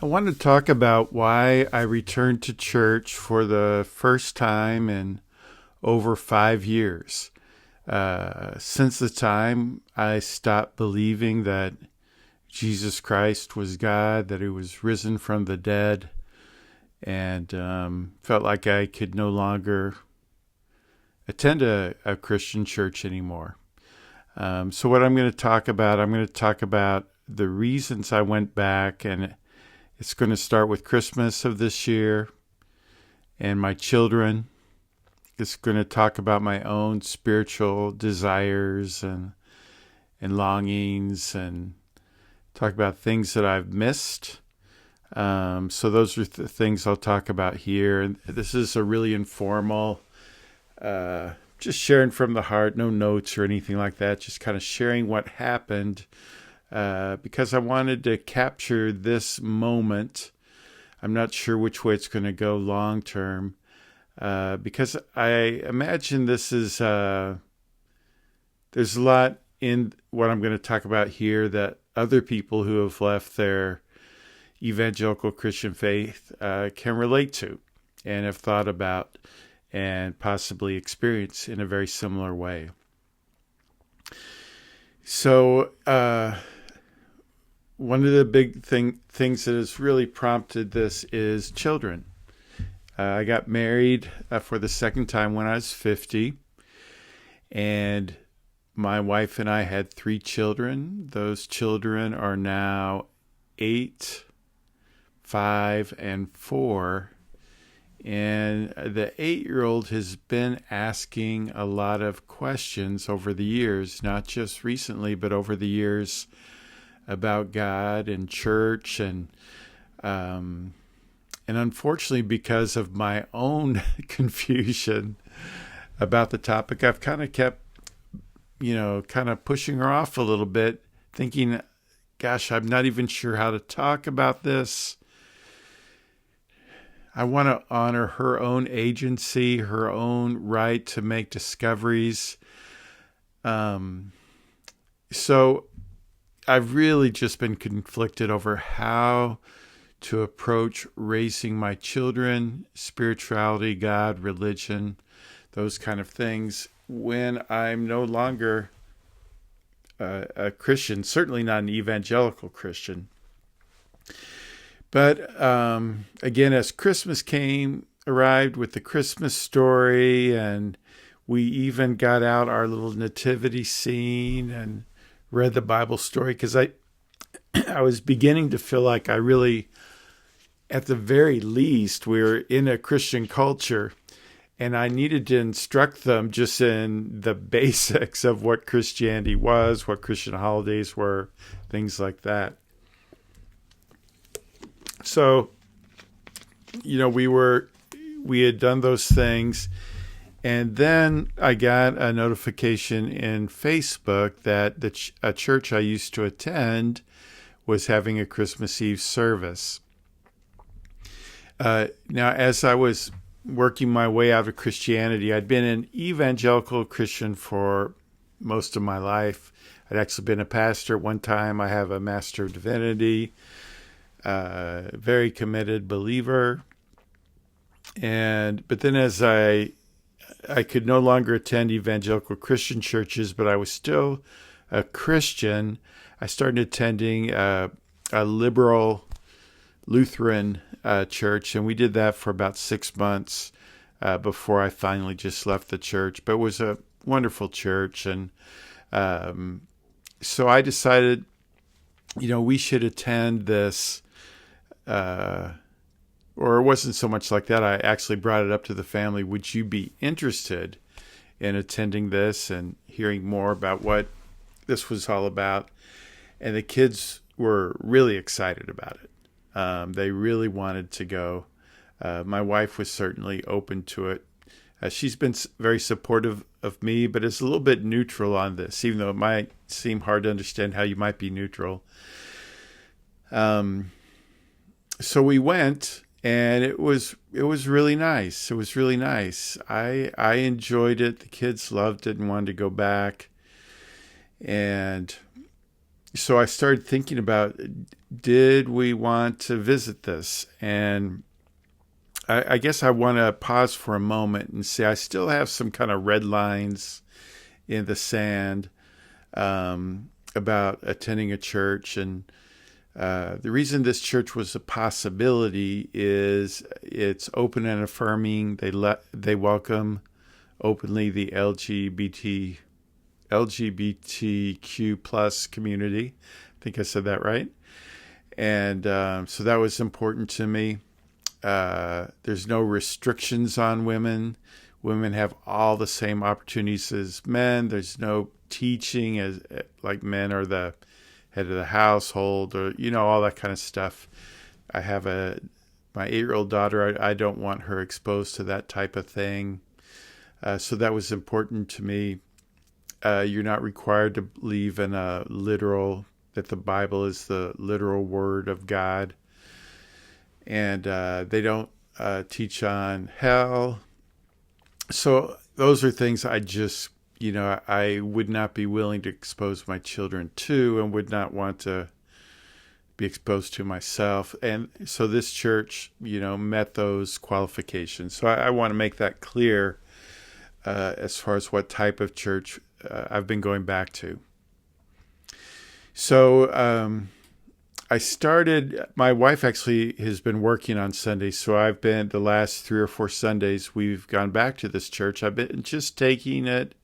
I want to talk about why I returned to church for the first time in over 5 years. Since the time I stopped believing that Jesus Christ was God, that he was risen from the dead, and felt like I could no longer attend a Christian church anymore. So, what I'm going to talk about the reasons I went back, and it's going to start with Christmas of this year and my children. It's going to talk about my own spiritual desires and longings and talk about things that I've missed. So those are the things I'll talk about here. And this is a really informal, just sharing from the heart, no notes or anything like that, just kind of sharing what happened because I wanted to capture this moment. I'm not sure which way it's going to go long term because I imagine this is, there's a lot in what I'm going to talk about here that other people who have left their evangelical Christian faith can relate to and have thought about and possibly experience in a very similar way. So, one of the big things that has really prompted this is children. I got married for the second time when I was 50, and my wife and I had 3 children. Those children are now 8, 5, and 4. And the 8-year-old has been asking a lot of questions over the years, not just recently, but over the years about God and church. And unfortunately, because of my own confusion about the topic, I've kind of kept, kind of pushing her off a little bit, thinking, gosh, I'm not even sure how to talk about this. I want to honor her own agency, her own right to make discoveries. So I've really just been conflicted over how to approach raising my children, spirituality, God, religion, those kind of things, when I'm no longer a Christian, certainly not an evangelical Christian. But again, as Christmas arrived with the Christmas story, and we even got out our little nativity scene and read the Bible story, because I was beginning to feel like I really, at the very least, we were in a Christian culture, and I needed to instruct them just in the basics of what Christianity was, what Christian holidays were, things like that. So, we had done those things, and then I got a notification in Facebook that a church I used to attend was having a Christmas Eve service. Now, as I was working my way out of Christianity, I'd been an evangelical Christian for most of my life. I'd actually been a pastor at one time. I have a Master of Divinity. Very committed believer. But then as I could no longer attend evangelical Christian churches, but I was still a Christian, I started attending a liberal Lutheran church, and we did that for about 6 months before I finally just left the church. But it was a wonderful church, and so I decided, we should attend this. Or it wasn't so much like that. I actually brought it up to the family. Would you be interested in attending this and hearing more about what this was all about? And the kids were really excited about it. They really wanted to go. My wife was certainly open to it. She's been very supportive of me, but is a little bit neutral on this, even though it might seem hard to understand how you might be neutral. So we went, and it was really nice. It was really nice. I enjoyed it. The kids loved it and wanted to go back. And so I started thinking about, did we want to visit this? And I guess I want to pause for a moment and say I still have some kind of red lines in the sand about attending a church. And the reason this church was a possibility is it's open and affirming. They welcome openly the LGBTQ plus community. I think I said that right. And so that was important to me. There's no restrictions on women. Women have all the same opportunities as men. There's no teaching as like men are the head of the household, or all that kind of stuff. I have my 8-year-old daughter. I don't want her exposed to that type of thing. So that was important to me. You're not required to believe in that the Bible is the literal word of God. And they don't teach on hell. So those are things I just, I would not be willing to expose my children to, and would not want to be exposed to myself. And so this church, met those qualifications. So I want to make that clear as far as what type of church I've been going back to. So my wife actually has been working on Sundays. So I've been, the last 3 or 4 Sundays, we've gone back to this church. I've been just taking it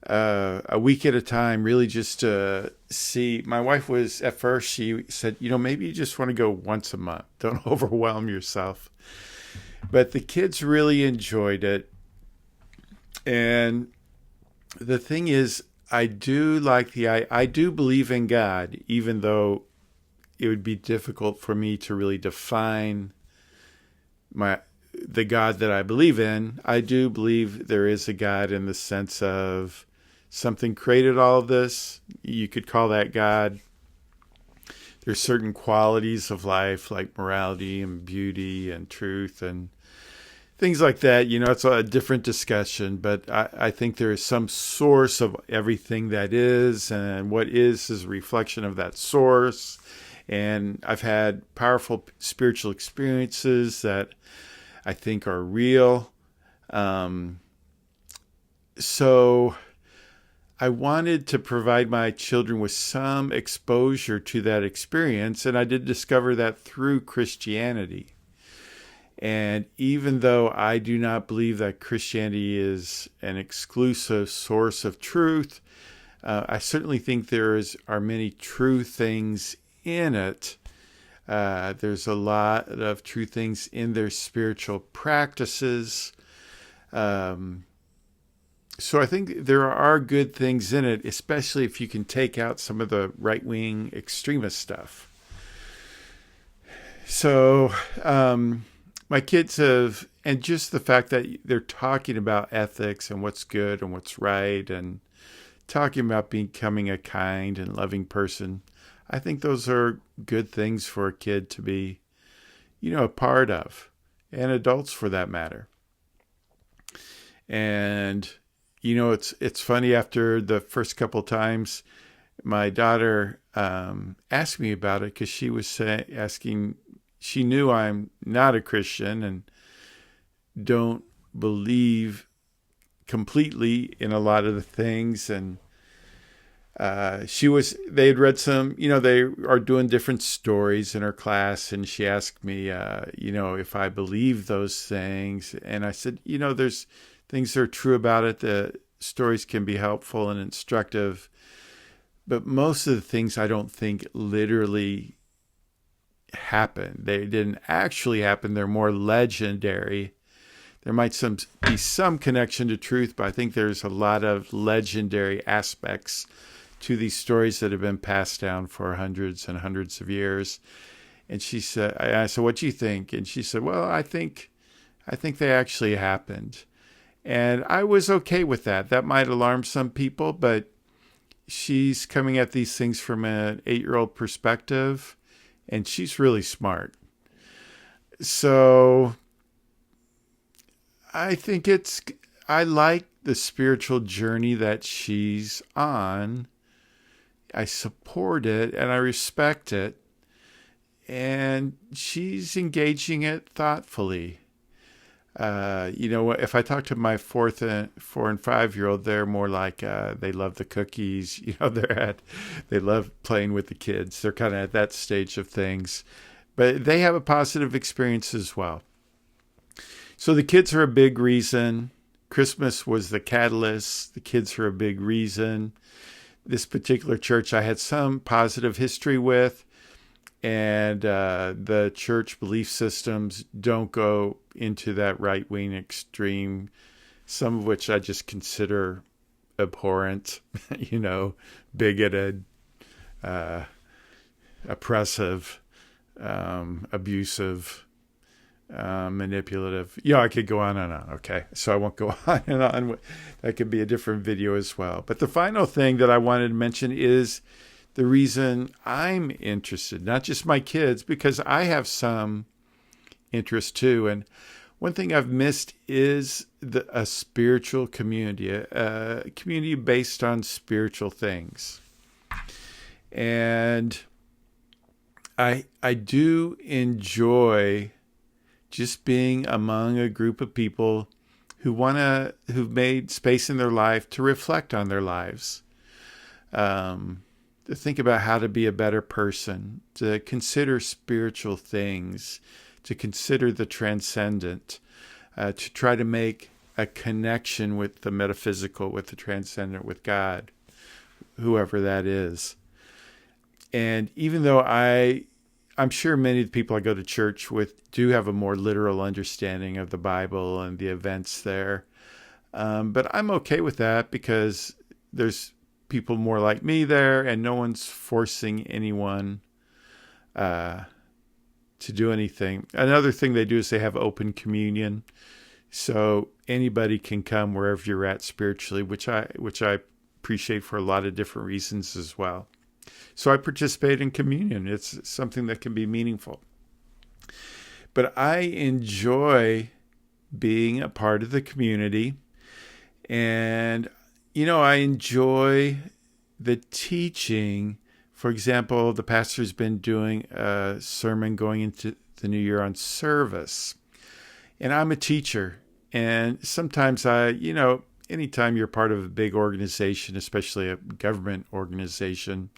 a week at a time, really just to see. My wife was, at first, she said, maybe you just want to go once a month. Don't overwhelm yourself. But the kids really enjoyed it. And the thing is, I do believe in God, even though it would be difficult for me to really define the God that I believe in. I do believe there is a God in the sense of something created all of this. You could call that God. There's certain qualities of life like morality and beauty and truth and things like that. It's a different discussion, but I think there is some source of everything that is, and what is a reflection of that source. And I've had powerful spiritual experiences that I think are real. So I wanted to provide my children with some exposure to that experience, and I did discover that through Christianity. And even though I do not believe that Christianity is an exclusive source of truth, I certainly think are many true things in it. There's a lot of true things in their spiritual practices. So I think there are good things in it, especially if you can take out some of the right-wing extremist stuff. So my kids have, and just the fact that they're talking about ethics and what's good and what's right, and talking about becoming a kind and loving person, I think those are good things for a kid to be, a part of, and adults for that matter. And, it's funny, after the first couple times, my daughter asked me about it, because she was she knew I'm not a Christian and don't believe completely in a lot of the things. And they had read some, they are doing different stories in her class. And she asked me, if I believe those things. And I said, there's things that are true about it. The stories can be helpful and instructive. But most of the things I don't think literally happen. They didn't actually happen. They're more legendary. There might be some connection to truth, but I think there's a lot of legendary aspects to these stories that have been passed down for hundreds and hundreds of years. And I said, what do you think? And she said, well, I think they actually happened. And I was okay with that. That might alarm some people, but she's coming at these things from an 8-year-old perspective, and she's really smart. So I think I like the spiritual journey that she's on. I support it and I respect it. And she's engaging it thoughtfully. If I talk to my 4 and 5-year-old, they're more like they love the cookies. They love playing with the kids. They're kind of at that stage of things, but they have a positive experience as well. So the kids are a big reason. Christmas was the catalyst. The kids are a big reason. This particular church I had some positive history with, and the church belief systems don't go into that right-wing extreme, some of which I just consider abhorrent, bigoted, oppressive, abusive, manipulative. I could go on and on. Okay, so I won't go on and on. That could be a different video as well. But the final thing that I wanted to mention is the reason I'm interested, not just my kids, because I have some interest too. And one thing I've missed is a spiritual community, a community based on spiritual things. And I do enjoy just being among a group of people who've made space in their life to reflect on their lives. To think about how to be a better person, to consider spiritual things, to consider the transcendent, to try to make a connection with the metaphysical, with the transcendent, with God, whoever that is. And even though I'm sure many of the people I go to church with do have a more literal understanding of the Bible and the events there, but I'm okay with that because there's people more like me there, and no one's forcing anyone to do anything. Another thing they do is they have open communion, so anybody can come wherever you're at spiritually, which I appreciate for a lot of different reasons as well. So I participate in communion. It's something that can be meaningful. But I enjoy being a part of the community, and I enjoy the teaching. For example, the pastor's been doing a sermon going into the new year on service. And I'm a teacher. And sometimes anytime you're part of a big organization, especially a government organization,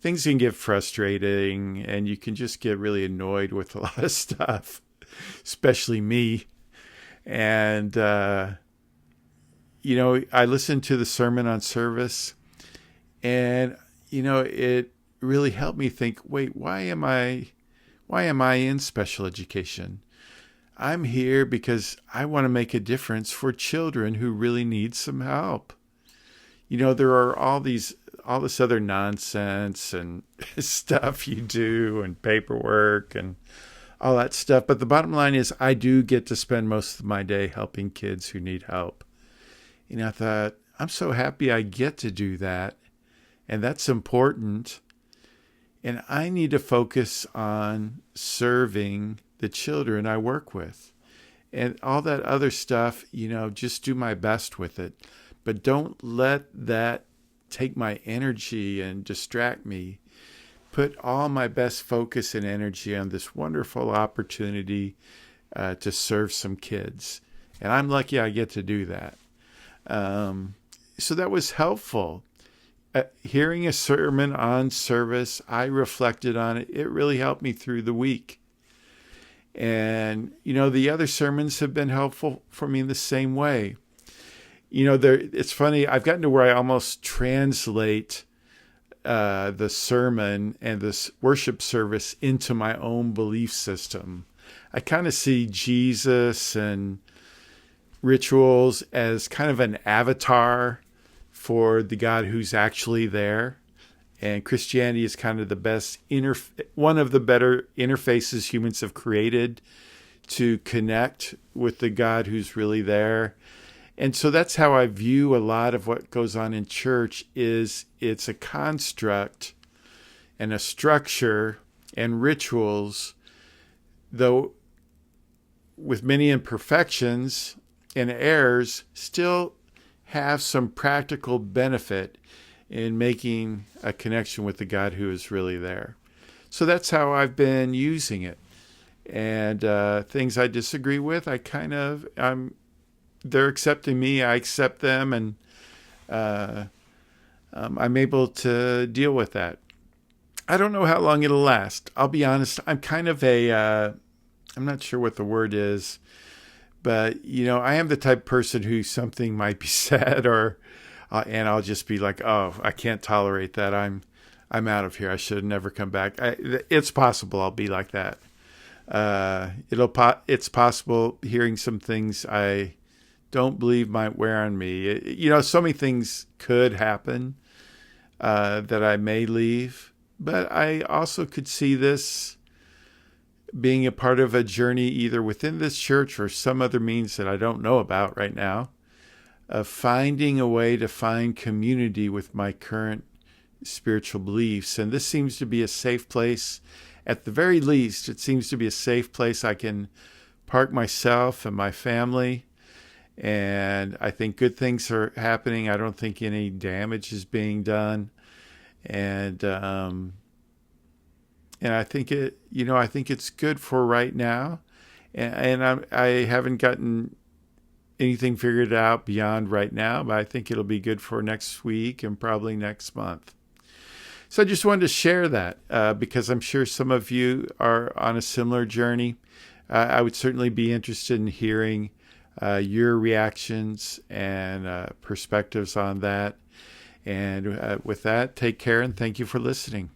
things can get frustrating and you can just get really annoyed with a lot of stuff, especially me. And, I listened to the sermon on service, and, it really helped me think, wait, why am I in special education? I'm here because I want to make a difference for children who really need some help. There are all this other nonsense and stuff you do and paperwork and all that stuff. But the bottom line is I do get to spend most of my day helping kids who need help. I thought, I'm so happy I get to do that. And that's important. And I need to focus on serving the children I work with. And all that other stuff, just do my best with it. But don't let that take my energy and distract me. Put all my best focus and energy on this wonderful opportunity to serve some kids. And I'm lucky I get to do that. So that was helpful. Hearing a sermon on service, I reflected on it. It really helped me through the week. And, the other sermons have been helpful for me in the same way. It's funny, I've gotten to where I almost translate the sermon and this worship service into my own belief system. I kind of see Jesus and rituals as kind of an avatar for the God who's actually there. And Christianity is kind of the best one of the better interfaces humans have created to connect with the God who's really there. And so that's how I view a lot of what goes on in church. Is it's a construct and a structure and rituals, though with many imperfections and errors, still have some practical benefit in making a connection with the God who is really there. So that's how I've been using it. And things I disagree with, they're accepting me, I accept them, and I'm able to deal with that. I don't know how long it'll last. I'll be honest, I'm kind of I'm not sure what the word is, but, I am the type of person who something might be said and I'll just be like, oh, I can't tolerate that. I'm out of here. I should have never come back. It's possible I'll be like that. It's possible hearing some things I don't believe might wear on me. So many things could happen that I may leave, but I also could see this being a part of a journey either within this church or some other means that I don't know about right now, of finding a way to find community with my current spiritual beliefs. And this seems to be a safe place. At the very least, it seems to be a safe place I can park myself and my family. And I think good things are happening. I don't think any damage is being done. And I think I think it's good for right now. And I haven't gotten anything figured out beyond right now, but I think it'll be good for next week and probably next month. So I just wanted to share that because I'm sure some of you are on a similar journey. I would certainly be interested in hearing your reactions and perspectives on that. And with that, take care and thank you for listening.